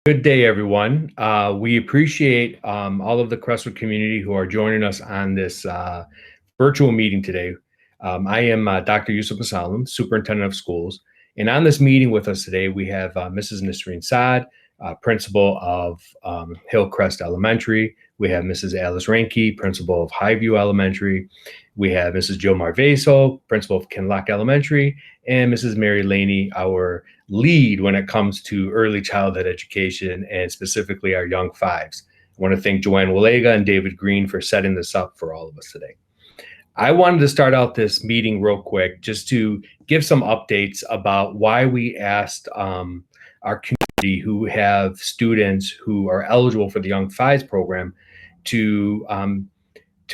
Good day, everyone. We appreciate all of the Crestwood community who are joining us on this virtual meeting today. I am Dr. Yusuf Masalam, Superintendent of Schools. And on this meeting with us today, we have Mrs. Nisreen Saad, Principal of Hillcrest Elementary. We have Mrs. Alice Ranke, Principal of Highview Elementary. We have Mrs. Jill Marveso, Principal of Kinlock Elementary, and Mrs. Mary Laney, our lead when it comes to early childhood education and specifically our young fives. I want to thank Joanne Walega and David Green for setting this up for all of us today. I wanted to start out this meeting real quick just to give some updates about why we asked our community who have students who are eligible for the Young Fives program to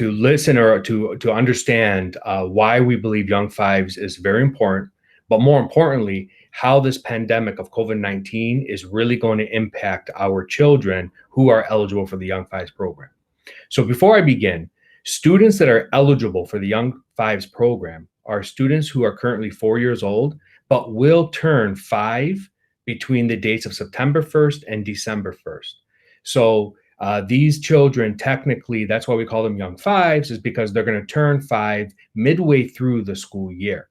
listen or to understand why we believe Young Fives is very important, but more importantly, how this pandemic of COVID-19 is really going to impact our children who are eligible for the Young Fives program. So before I begin, students that are eligible for the Young Fives program are students who are currently 4 years old, but will turn 5 between the dates of September 1st and December 1st. So these children, technically, that's why we call them Young Fives, is because they're going to turn 5 midway through the school year.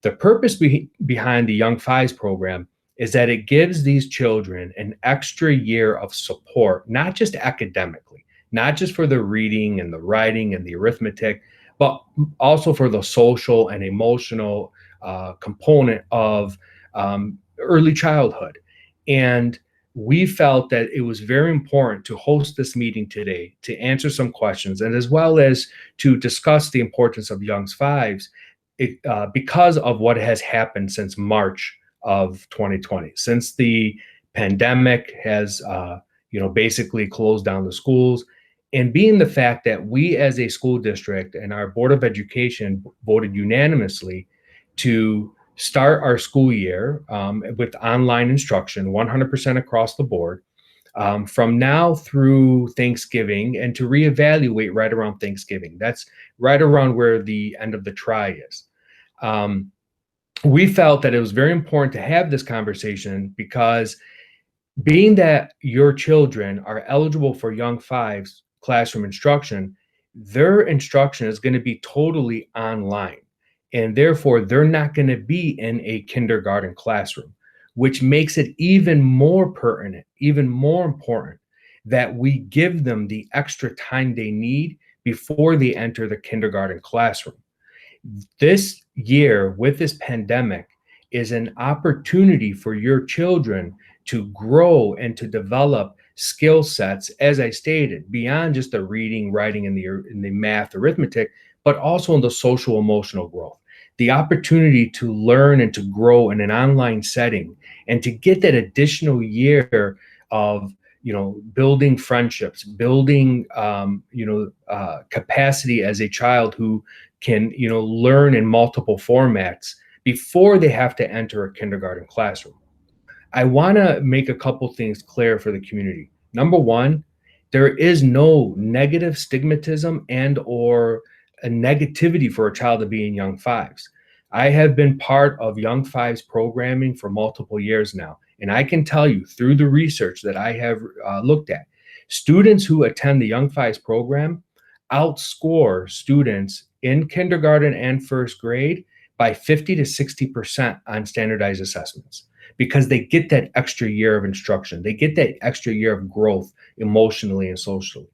The purpose behind the Young Fives program is that it gives these children an extra year of support, not just academically, not just for the reading and the writing and the arithmetic, but also for the social and emotional component of early childhood. And we felt that it was very important to host this meeting today to answer some questions and as well as to discuss the importance of Young Fives because of what has happened since March of 2020, since the pandemic has basically closed down the schools, and being the fact that we as a school district and our Board of Education voted unanimously to start our school year with online instruction 100% across the board from now through Thanksgiving, and to reevaluate right around Thanksgiving. That's right around where the end of the try is. We felt that it was very important to have this conversation because being that your children are eligible for Young Fives classroom instruction, their instruction is going to be totally online. And therefore, they're not going to be in a kindergarten classroom, which makes it even more pertinent, even more important that we give them the extra time they need before they enter the kindergarten classroom. This year with this pandemic is an opportunity for your children to grow and to develop skill sets, as I stated, beyond just the reading, writing, and the math, arithmetic, but also in the social emotional growth. The opportunity to learn and to grow in an online setting and to get that additional year of building friendships, building capacity as a child who can learn in multiple formats before they have to enter a kindergarten classroom. I want to make a couple things clear for the community. Number one, there is no negative stigmatism and or a negativity for a child to be in Young Fives. I have been part of Young Fives programming for multiple years now, and I can tell you through the research that I have looked at, students who attend the Young Fives program outscore students in kindergarten and first grade by 50 to 60% on standardized assessments, because they get that extra year of instruction. They get that extra year of growth emotionally and socially.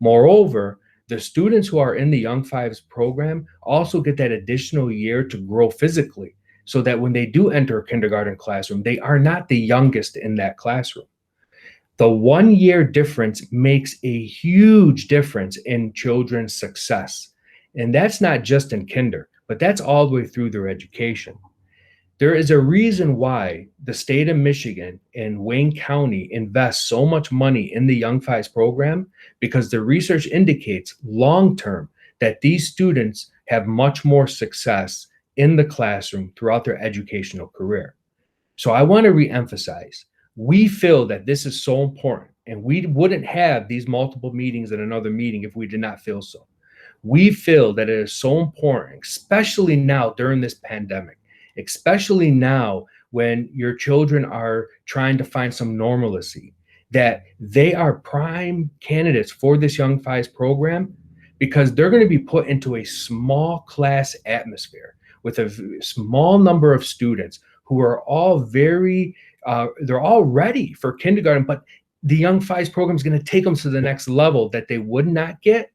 Moreover, the students who are in the Young Fives program also get that additional year to grow physically, so that when they do enter a kindergarten classroom, they are not the youngest in that classroom. The 1 year difference makes a huge difference in children's success. And that's not just in kinder, but that's all the way through their education. There is a reason why the state of Michigan and Wayne County invest so much money in the Young Fives program, because the research indicates long-term that these students have much more success in the classroom throughout their educational career. So I want to reemphasize, we feel that this is so important, and we wouldn't have these multiple meetings and another meeting if we did not feel so. We feel that it is so important, especially now during this pandemic, especially now when your children are trying to find some normalcy, that they are prime candidates for this Young Fives program because they're going to be put into a small class atmosphere with a small number of students who are all they're all ready for kindergarten, but the Young Fives program is going to take them to the next level that they would not get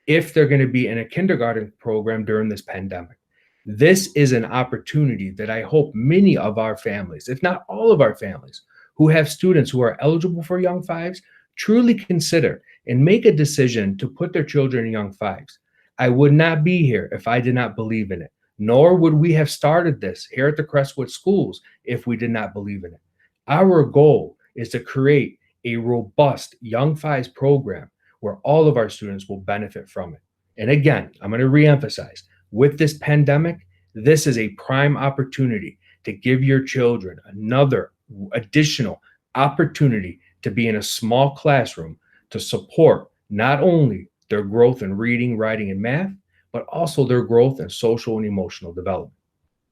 if they're going to be in a kindergarten program during this pandemic. This is an opportunity that I hope many of our families, if not all of our families, who have students who are eligible for Young Fives, truly consider and make a decision to put their children in Young Fives. I would not be here if I did not believe in it, nor would we have started this here at the Crestwood schools if we did not believe in it. Our goal is to create a robust Young Fives program where all of our students will benefit from it. And again, I'm going to reemphasize, with this pandemic, this is a prime opportunity to give your children another additional opportunity to be in a small classroom to support not only their growth in reading, writing, and math, but also their growth in social and emotional development.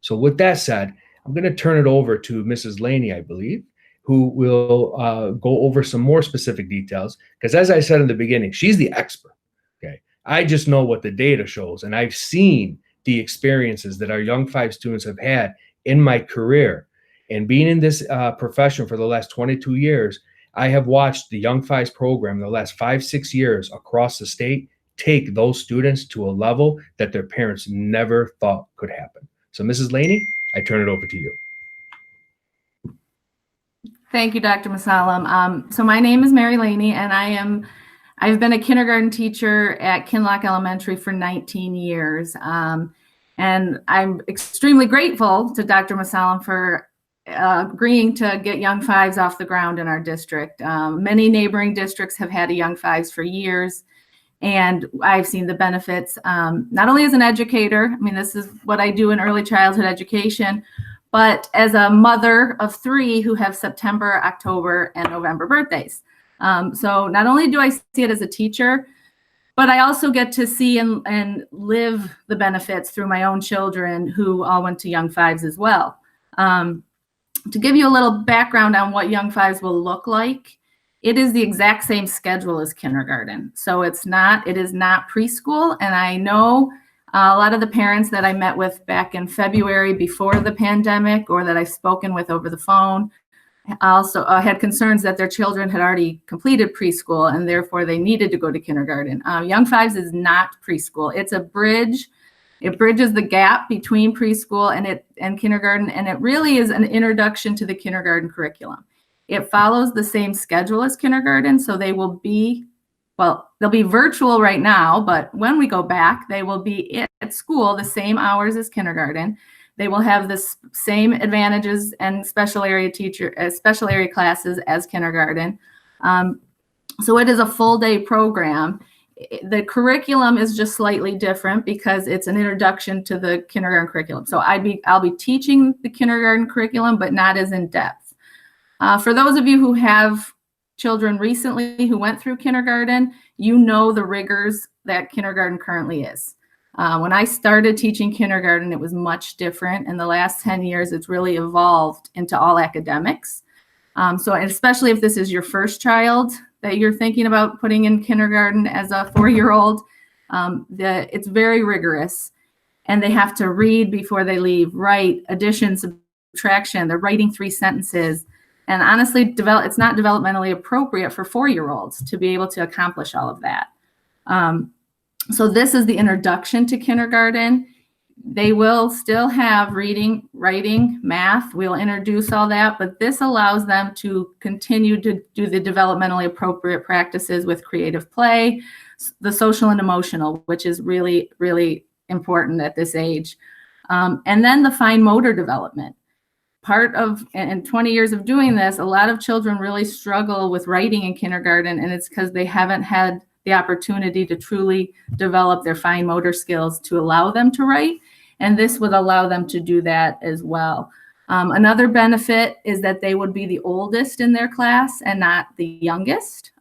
So with that said, I'm going to turn it over to Mrs. Laney, I believe, who will go over some more specific details. Because as I said in the beginning, she's the expert. Okay, I just know what the data shows, and I've seen the experiences that our Young Five students have had in my career. And being in this profession for the last 22 years, I have watched the Young Fives program the last 5-6 years across the state take those students to a level that their parents never thought could happen. So Mrs. Laney, I turn it over to you. Thank you, Dr. Masalam. So my name is Mary Laney, and I've been a kindergarten teacher at Kinlock Elementary for 19 years. And I'm extremely grateful to Dr. Masalam for agreeing to get Young Fives off the ground in our district. Many neighboring districts have had a Young Fives for years, and I've seen the benefits, not only as an educator, I mean, this is what I do in early childhood education, but as a mother of 3 who have September, October, and November birthdays. So not only do I see it as a teacher, but I also get to see and live the benefits through my own children who all went to Young Fives as well. To give you a little background on what Young Fives will look like, it is the exact same schedule as kindergarten. So it is not preschool, and I know a lot of the parents that I met with back in February before the pandemic, or that I've spoken with over the phone, also had concerns that their children had already completed preschool and therefore they needed to go to kindergarten. Young Fives is not preschool. It's a bridge. It bridges the gap between preschool and kindergarten, and it really is an introduction to the kindergarten curriculum. It follows the same schedule as kindergarten, so they will be, well, they'll be virtual right now, but when we go back, they will be at school the same hours as kindergarten. They will have the same advantages and special area classes as kindergarten. So it is a full day program. The curriculum is just slightly different because it's an introduction to the kindergarten curriculum. So I'll be teaching the kindergarten curriculum, but not as in depth. For those of you who have children recently who went through kindergarten, you know the rigors that kindergarten currently is. When I started teaching kindergarten, it was much different. In the last 10 years, it's really evolved into all academics. So especially if this is your first child that you're thinking about putting in kindergarten as a 4-year-old, it's very rigorous. And they have to read before they leave, write, addition, subtraction. They're writing 3 sentences. And honestly, it's not developmentally appropriate for 4-year-olds to be able to accomplish all of that. So this is the introduction to kindergarten. They will still have reading, writing, math. We'll introduce all that, but this allows them to continue to do the developmentally appropriate practices with creative play, the social and emotional, which is really, really important at this age. And then the fine motor development. In 20 years of doing this, a lot of children really struggle with writing in kindergarten, and it's because they haven't had the opportunity to truly develop their fine motor skills to allow them to write. And this would allow them to do that as well. Another benefit is that they would be the oldest in their class and not the youngest,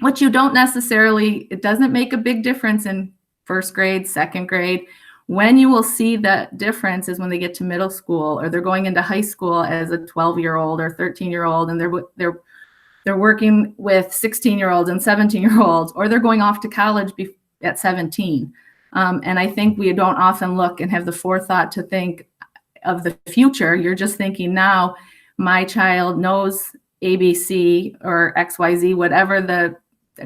which you don't necessarily, it doesn't make a big difference in first grade, second grade. When you will see the difference is when they get to middle school or they're going into high school as a 12-year-old or 13-year-old, and they're they're working with 16-year-olds and 17-year-olds, or they're going off to college at 17. And I think we don't often look and have the forethought to think of the future. You're just thinking now, my child knows ABC or XYZ, whatever the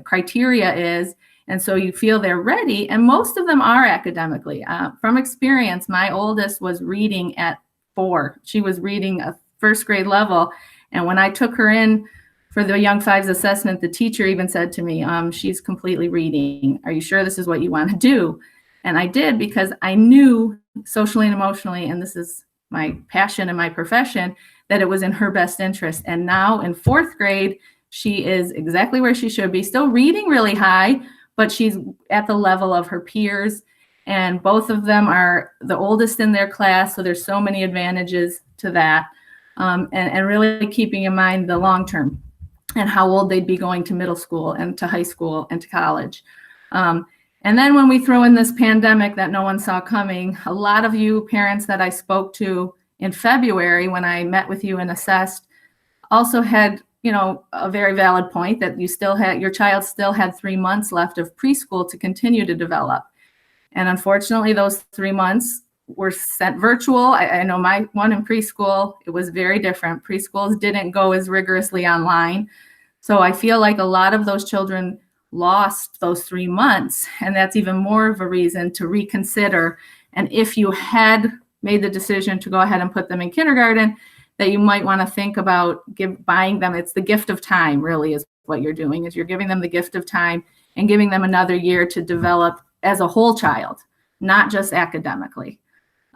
criteria is. And so you feel they're ready. And most of them are academically. From experience, my oldest was reading at 4. She was reading a first grade level. And when I took her in for the Young Fives assessment, the teacher even said to me, she's completely reading. Are you sure this is what you want to do? And I did, because I knew socially and emotionally, and this is my passion and my profession, that it was in her best interest. And now in 4th grade, she is exactly where she should be, still reading really high, but she's at the level of her peers. And both of them are the oldest in their class, so there's so many advantages to that. And really keeping in mind the long term and how old they'd be going to middle school and to high school and to college. And then when we throw in this pandemic that no one saw coming, a lot of you parents that I spoke to in February when I met with you and assessed also had, a very valid point that your child still had 3 months left of preschool to continue to develop. And unfortunately, those 3 months were sent virtual. I know my one in preschool, it was very different. Preschools didn't go as rigorously online. So I feel like a lot of those children lost those 3 months. And that's even more of a reason to reconsider. And if you had made the decision to go ahead and put them in kindergarten, that you might want to think about buying them. It's the gift of time, really, is what you're doing, is you're giving them the gift of time and giving them another year to develop as a whole child, not just academically.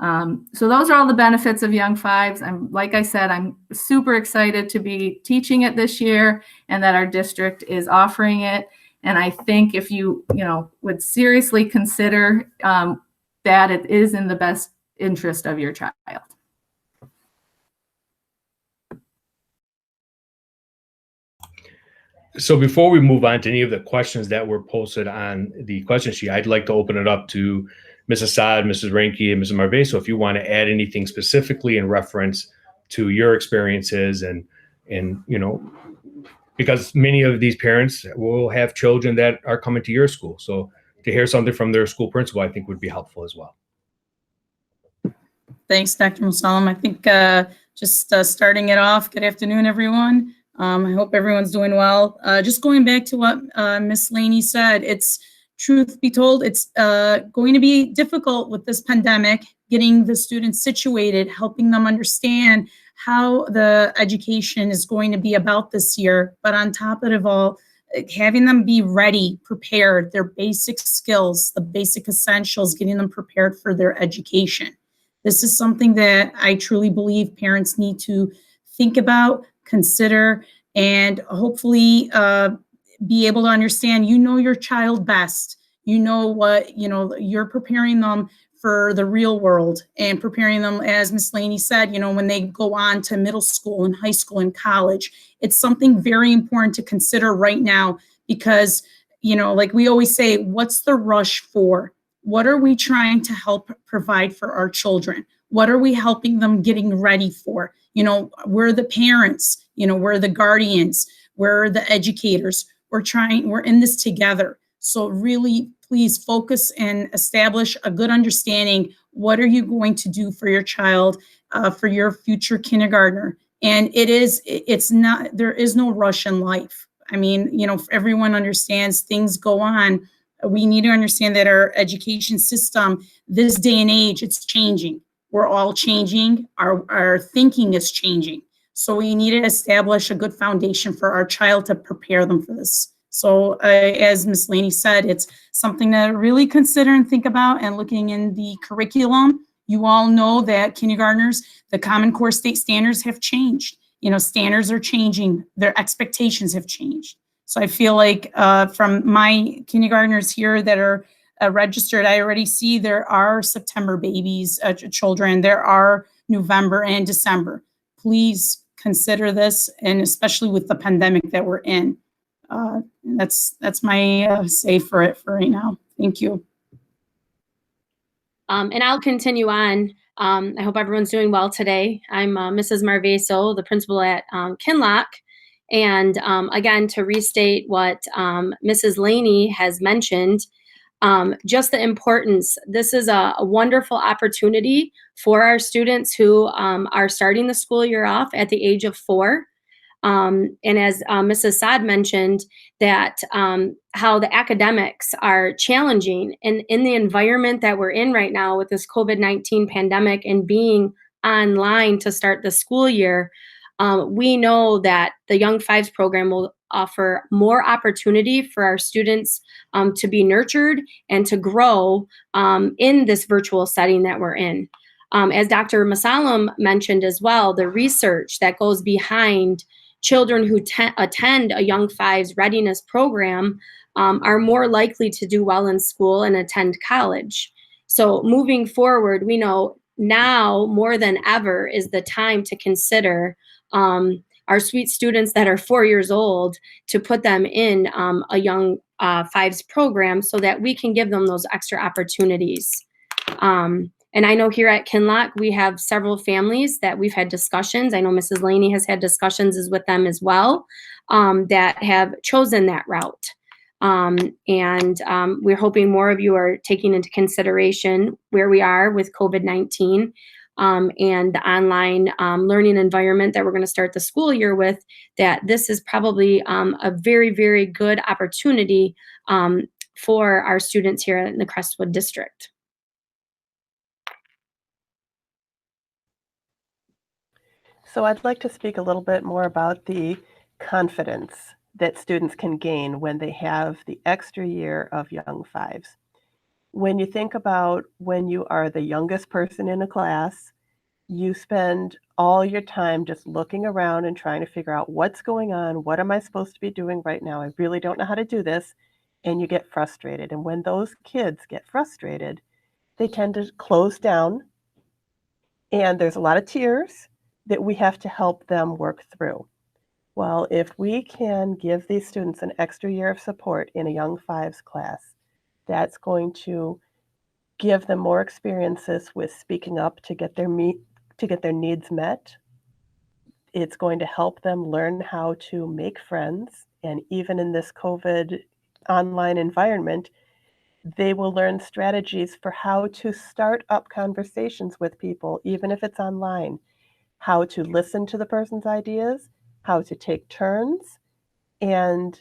So those are all the benefits of Young Fives. Like I said, I'm super excited to be teaching it this year and that our district is offering it. And I think if you, would seriously consider that it is in the best interest of your child. So before we move on to any of the questions that were posted on the question sheet, I'd like to open it up to Mrs. Assad, Mrs. Reinke, and Mrs. Marveso, if you want to add anything specifically in reference to your experiences and because many of these parents will have children that are coming to your school. So to hear something from their school principal, I think would be helpful as well. Thanks, Dr. Musalam. I think just starting it off, good afternoon, everyone. I hope everyone's doing well. Just going back to what Miss Laney said, it's truth be told, it's going to be difficult with this pandemic, getting the students situated, helping them understand how the education is going to be about this year. But on top of it all, having them be ready, prepared, their basic skills, the basic essentials, getting them prepared for their education. This is something that I truly believe parents need to think about, consider, and hopefully be able to understand, your child best. You're preparing them for the real world and preparing them, as Miss Laney said, when they go on to middle school and high school and college. It's something very important to consider right now because, like we always say, what's the rush for? What are we trying to help provide for our children? What are we helping them getting ready for? We're the parents, we're the guardians, we're the educators. We're in this together. So really, please focus and establish a good understanding. What are you going to do for your child, for your future kindergartner? And there is no rush in life. I mean, everyone understands things go on. We need to understand that our education system, this day and age, it's changing. We're all changing. Our thinking is changing. So we need to establish a good foundation for our child to prepare them for this. So as Ms. Laney said, it's something to really consider and think about. And looking in the curriculum, you all know that kindergartners, the Common Core state standards have changed. Standards are changing. Their expectations have changed. So I feel like from my kindergartners here that are registered, I already see there are September babies, children. There are November and December. Please consider this, and especially with the pandemic that we're in. That's my say for it for right now. Thank you. And I'll continue on. I hope everyone's doing well today. I'm Mrs. Marveso, the principal at Kinlock. And again, to restate what Mrs. Laney has mentioned, just the importance. This is a wonderful opportunity for our students who are starting the school year off at the age of 4. And as Mrs. Saad mentioned, that how the academics are challenging in the environment that we're in right now with this COVID-19 pandemic and being online to start the school year, we know that the Young Fives program will offer more opportunity for our students to be nurtured and to grow in this virtual setting that we're in. As Dr. Masalam mentioned as well, the research that goes behind children who attend a Young Fives readiness program are more likely to do well in school and attend college. So moving forward, we know now more than ever is the time to consider our sweet students that are 4 years old, to put them in a Young Fives program so that we can give them those extra opportunities. And I know here at Kinloch, we have several families that we've had discussions. I know Mrs. Laney has had discussions with them as well, that have chosen that route. We're hoping more of you are taking into consideration where we are with COVID-19 and the online learning environment that we're going to start the school year with, that this is probably a very, very good opportunity for our students here in the Crestwood district. So I'd like to speak a little bit more about the confidence that students can gain when they have the extra year of Young Fives. When you think about when you are the youngest person in a class, you spend all your time just looking around and trying to figure out what's going on, what am I supposed to be doing right now? I really don't know how to do this, and you get frustrated. And when those kids get frustrated, they tend to close down, and there's a lot of tears that we have to help them work through. Well, if we can give these students an extra year of support in a Young Fives class, that's going to give them more experiences with speaking up to get their needs met. It's going to help them learn how to make friends. And even in this COVID online environment, they will learn strategies for how to start up conversations with people, even if it's online. How to listen to the person's ideas, how to take turns, and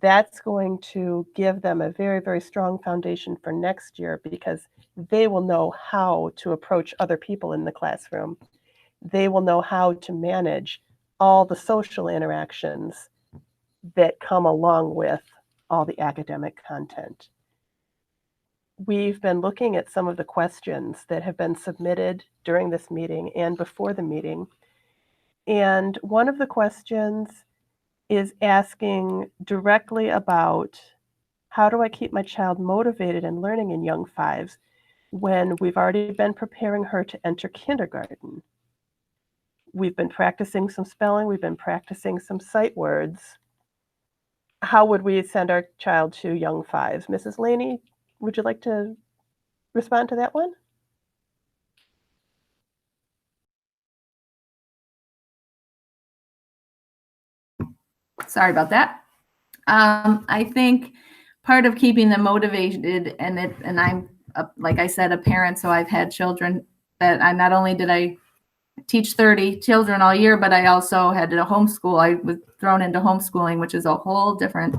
that's going to give them a very, very strong foundation for next year, because they will know how to approach other people in the classroom. They will know how to manage all the social interactions that come along with all the academic content. We've been looking at some of the questions that have been submitted during this meeting and before the meeting. And one of the questions is asking directly about, how do I keep my child motivated and learning in Young Fives when we've already been preparing her to enter kindergarten? We've been practicing some spelling, we've been practicing some sight words. How would we send our child to Young Fives? Mrs. Laney, would you like to respond to that one? Sorry about that. I think part of keeping them motivated, and I'm like I said, a parent, so I've had children that not only did I teach 30 children all year, but I also had to homeschool. I was thrown into homeschooling, which is a whole different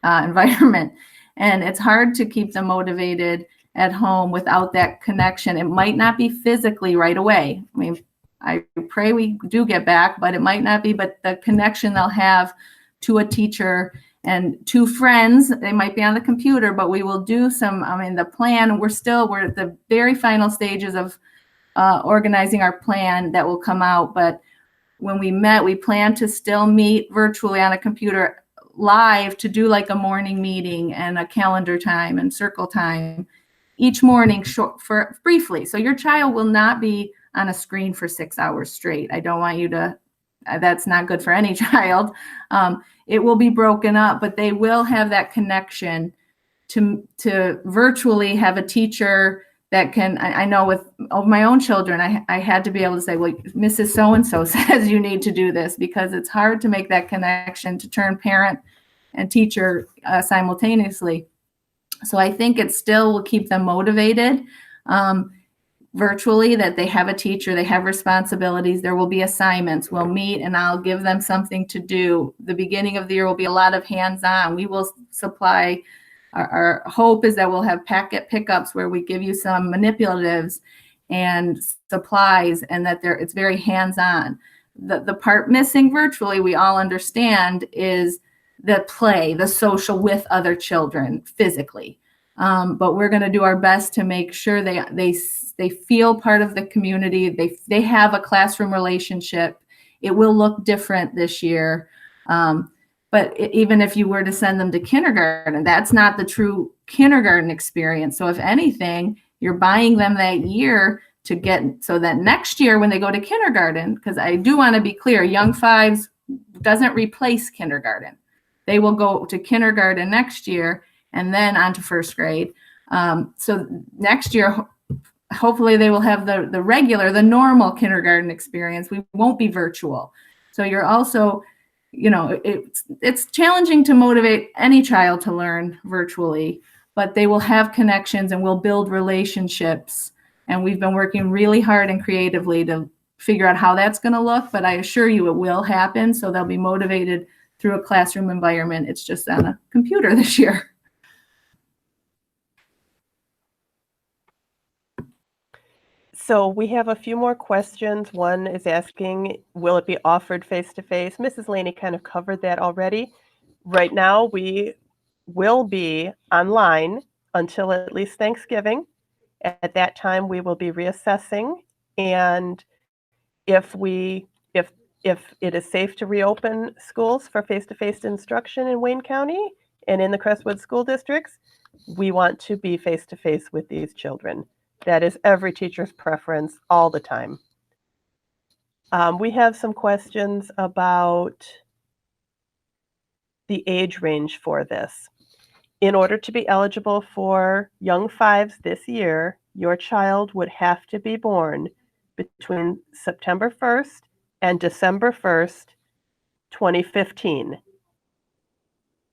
environment, and it's hard to keep them motivated at home without that connection. It might not be physically right away. I mean, I pray we do get back, but it might not be. But the connection they'll have to a teacher and to friends, they might be on the computer, but we will do some, the plan, we're at the very final stages of organizing our plan that will come out. But when we met, we plan to still meet virtually on a computer live, to do like a morning meeting and a calendar time and circle time each morning for briefly. So your child will not be on a screen for 6 hours straight. I don't want you to, that's not good for any child. It will be broken up, but they will have that connection to virtually have a teacher that can, I know with my own children, I had to be able to say, well, Mrs. So-and-so says you need to do this, because it's hard to make that connection, to turn parent and teacher simultaneously. So I think it still will keep them motivated virtually, that they have a teacher, they have responsibilities, there will be assignments, we'll meet and I'll give them something to do. The beginning of the year will be a lot of hands-on. We will supply, our hope is that we'll have packet pickups where we give you some manipulatives and supplies, and that it's very hands-on. The part missing virtually, we all understand, is the play, the social with other children physically. But we're going to do our best to make sure they feel part of the community. They have a classroom relationship. It will look different this year. But even if you were to send them to kindergarten, that's not the true kindergarten experience. So if anything, you're buying them that year to get, so that next year when they go to kindergarten, because I do want to be clear, young fives doesn't replace kindergarten. They will go to kindergarten next year and then on to first grade. So next year, hopefully they will have the regular, the normal kindergarten experience. We won't be virtual. So you're also, it's challenging to motivate any child to learn virtually, but they will have connections and we'll build relationships. And we've been working really hard and creatively to figure out how that's going to look, but I assure you it will happen. So they'll be motivated through a classroom environment. It's just on a computer this year. So we have a few more questions. One is asking, will it be offered face-to-face? Mrs. Laney kind of covered that already. Right now, we will be online until at least Thanksgiving. At that time, we will be reassessing. And if it is safe to reopen schools for face-to-face instruction in Wayne County and in the Crestwood school districts, we want to be face-to-face with these children. That is every teacher's preference all the time. We have some questions about the age range for this. In order to be eligible for young fives this year, your child would have to be born between September 1st and December 1st, 2015.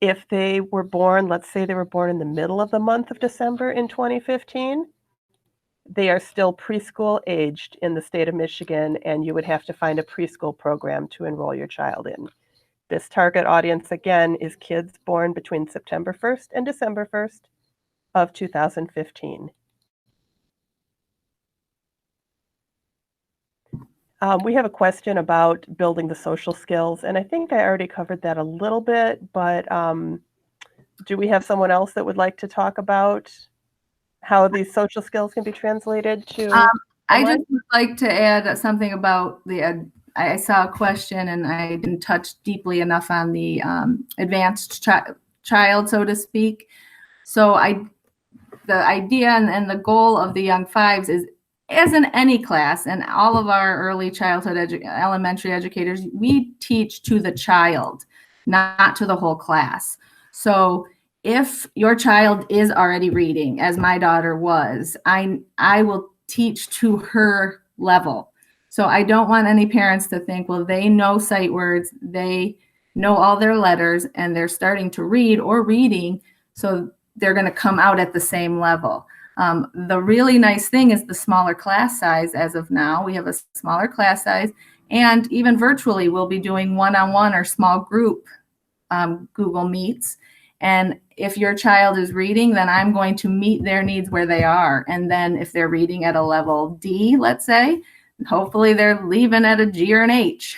If they were born, let's say they were born in the middle of the month of December in 2015, they are still preschool aged in the state of Michigan, and you would have to find a preschool program to enroll your child in. This target audience, again, is kids born between September 1st and December 1st of 2015. We have a question about building the social skills, and I think I already covered that a little bit, but do we have someone else that would like to talk about how these social skills can be translated to I just would like to add something about I saw a question and I didn't touch deeply enough on the advanced child, so to speak. So the idea and the goal of the Young Fives is, as in any class, and all of our early childhood elementary educators, we teach to the child, not to the whole class. So if your child is already reading, as my daughter was, I will teach to her level. So I don't want any parents to think, well, they know sight words, they know all their letters, and they're starting to read or reading, so they're going to come out at the same level. The really nice thing is the smaller class size. As of now, we have a smaller class size, and even virtually, we'll be doing one-on-one or small group Google Meets. And if your child is reading, then I'm going to meet their needs where they are. And then if they're reading at a level D, let's say, hopefully they're leaving at a G or an H.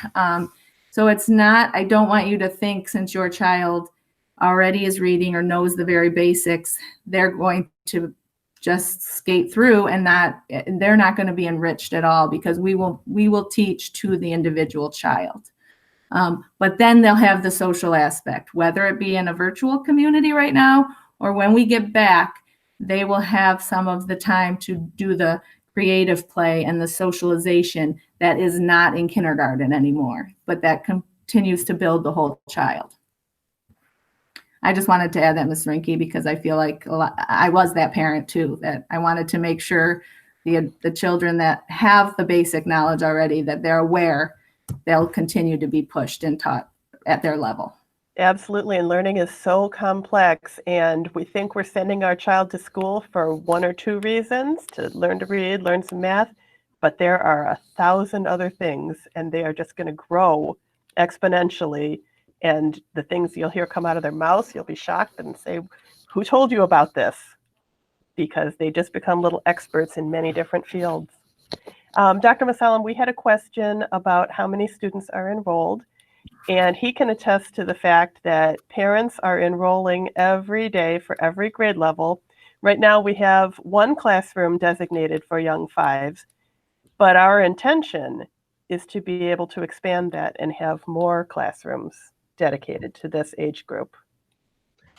So it's not, I don't want you to think, since your child already is reading or knows the very basics, they're going to just skate through and they're not going to be enriched at all, because we will teach to the individual child. But then they'll have the social aspect, whether it be in a virtual community right now, or when we get back, they will have some of the time to do the creative play and the socialization that is not in kindergarten anymore, but that continues to build the whole child. I just wanted to add that, Ms. Rinke, because I feel like I was that parent too, that I wanted to make sure the children that have the basic knowledge already, that they're aware, they'll continue to be pushed and taught at their level. Absolutely, and learning is so complex, and we think we're sending our child to school for one or two reasons, to learn to read, learn some math, but there are 1,000 other things, and they are just going to grow exponentially, and the things you'll hear come out of their mouths, you'll be shocked and say, who told you about this? Because they just become little experts in many different fields. Dr. Masalam, we had a question about how many students are enrolled. And he can attest to the fact that parents are enrolling every day for every grade level. Right now we have one classroom designated for young fives, but our intention is to be able to expand that and have more classrooms dedicated to this age group.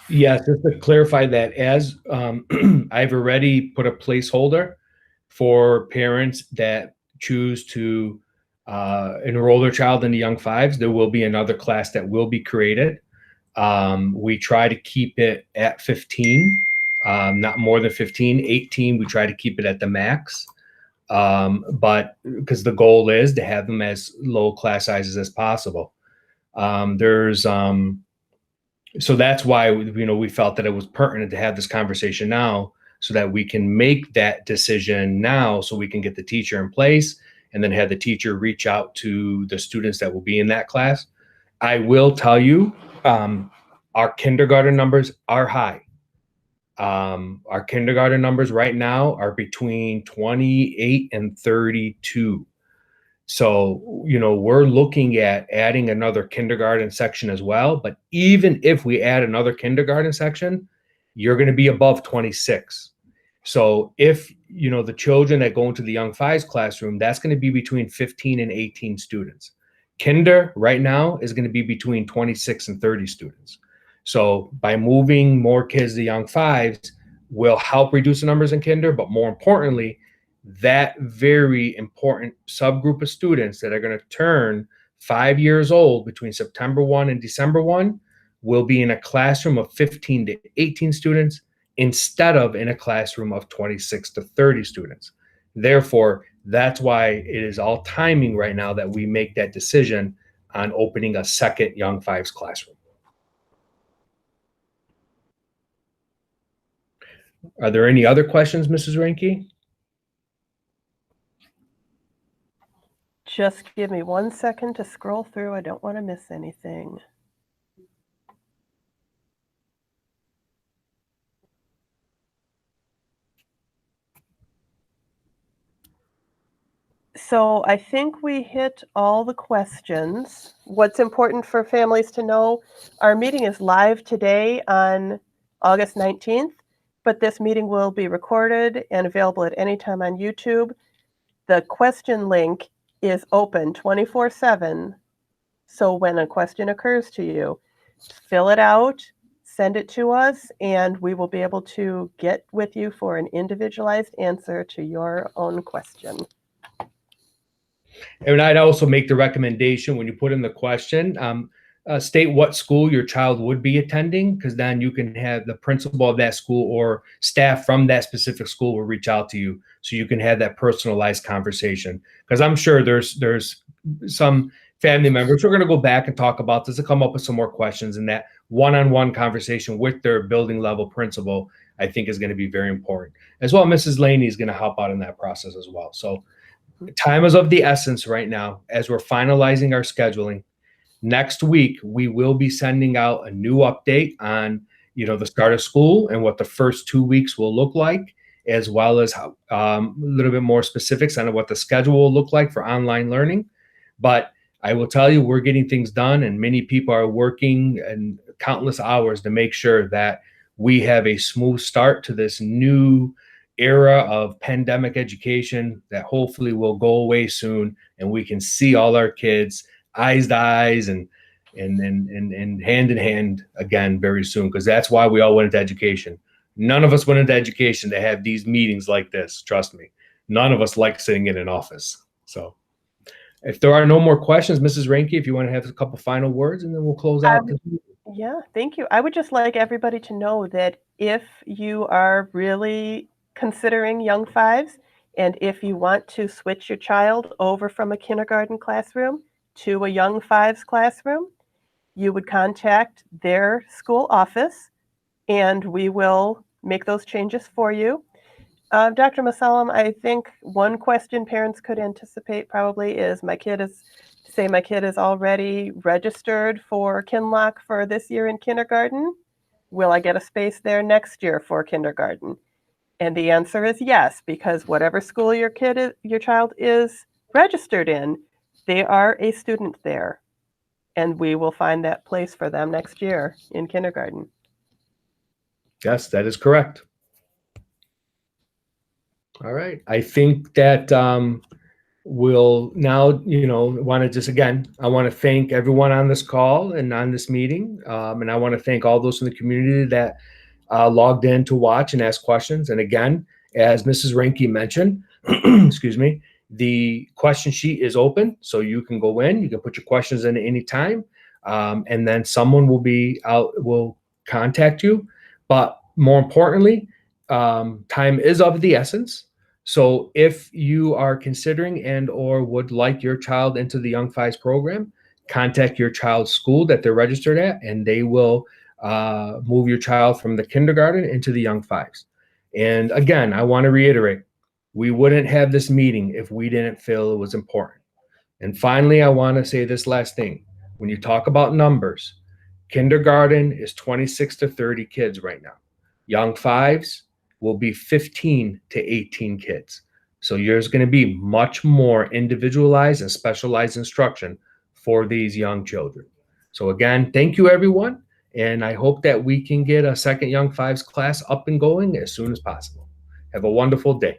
Yes, just to clarify that, as I've already put a placeholder for parents that choose to enroll their child in the young fives. There will be another class that will be created. We try to keep it at 15, not more than 15, 18. We try to keep it at the max, but because the goal is to have them as low class sizes as possible. So that's why, we felt that it was pertinent to have this conversation now so that we can make that decision now so we can get the teacher in place and then have the teacher reach out to the students that will be in that class. I will tell you, our kindergarten numbers are high. Our kindergarten numbers right now are between 28 and 32. So, we're looking at adding another kindergarten section as well. But even if we add another kindergarten section, you're going to be above 26. So if, the children that go into the young fives classroom, that's going to be between 15 and 18 students. Kinder right now is going to be between 26 and 30 students. So by moving more kids to young fives will help reduce the numbers in kinder, but more importantly, that very important subgroup of students that are going to turn 5 years old between September 1 and December 1 will be in a classroom of 15 to 18 students instead of in a classroom of 26 to 30 students. Therefore, that's why it is all timing right now that we make that decision on opening a second young fives classroom. Are there any other questions, Mrs. Rinke? Just give me 1 second to scroll through. I don't want to miss anything. So I think we hit all the questions. What's important for families to know, our meeting is live today on August 19th, but this meeting will be recorded and available at any time on YouTube. The question link is open 24/7. So when a question occurs to you, fill it out, send it to us, and we will be able to get with you for an individualized answer to your own question. And I'd also make the recommendation when you put in the question, state what school your child would be attending, because then you can have the principal of that school or staff from that specific school will reach out to you so you can have that personalized conversation. Because I'm sure there's some family members who are going to go back and talk about this and come up with some more questions, and that one-on-one conversation with their building level principal, I think, is going to be very important. As well, Mrs. Laney is going to help out in that process as well. So time is of the essence right now as we're finalizing our scheduling. Next week, we will be sending out a new update on, the start of school and what the first 2 weeks will look like, as well as a little bit more specifics on what the schedule will look like for online learning. But I will tell you, we're getting things done, and many people are working and countless hours to make sure that we have a smooth start to this new era of pandemic education that hopefully will go away soon, and we can see all our kids eyes to eyes and hand in hand again very soon, because that's why we all went into education. None of us went into education to have these meetings like this. Trust me, none of us like sitting in an office. So if there are no more questions, Mrs. Rinke, if you want to have a couple final words, and then we'll close out. Yeah, thank you. I would just like everybody to know that if you are really considering young fives, and if you want to switch your child over from a kindergarten classroom to a young fives classroom, you would contact their school office and we will make those changes for you. Dr. Masalam, I think one question parents could anticipate probably is my kid is already registered for Kinlock for this year in kindergarten. Will I get a space there next year for kindergarten? And the answer is yes, because whatever school your child is registered in, they are a student there. And we will find that place for them next year in kindergarten. Yes, that is correct. All right. I think that we'll now, want to just, again, I want to thank everyone on this call and on this meeting. And I want to thank all those in the community that logged in to watch and ask questions. And again, as Mrs. Reinke mentioned, excuse me, the question sheet is open. So you can go in, you can put your questions in at any time. And then someone will contact you. But more importantly, time is of the essence. So if you are considering and or would like your child into the Young Fives program, contact your child's school that they're registered at, and they will move your child from the kindergarten into the Young Fives. And again, I want to reiterate, we wouldn't have this meeting if we didn't feel it was important. And finally, I want to say this last thing. When you talk about numbers, kindergarten is 26 to 30 kids right now. Young Fives will be 15 to 18 kids. So there's going to be much more individualized and specialized instruction for these young children. So again, thank you, everyone. And I hope that we can get a second Young Fives class up and going as soon as possible. Have a wonderful day.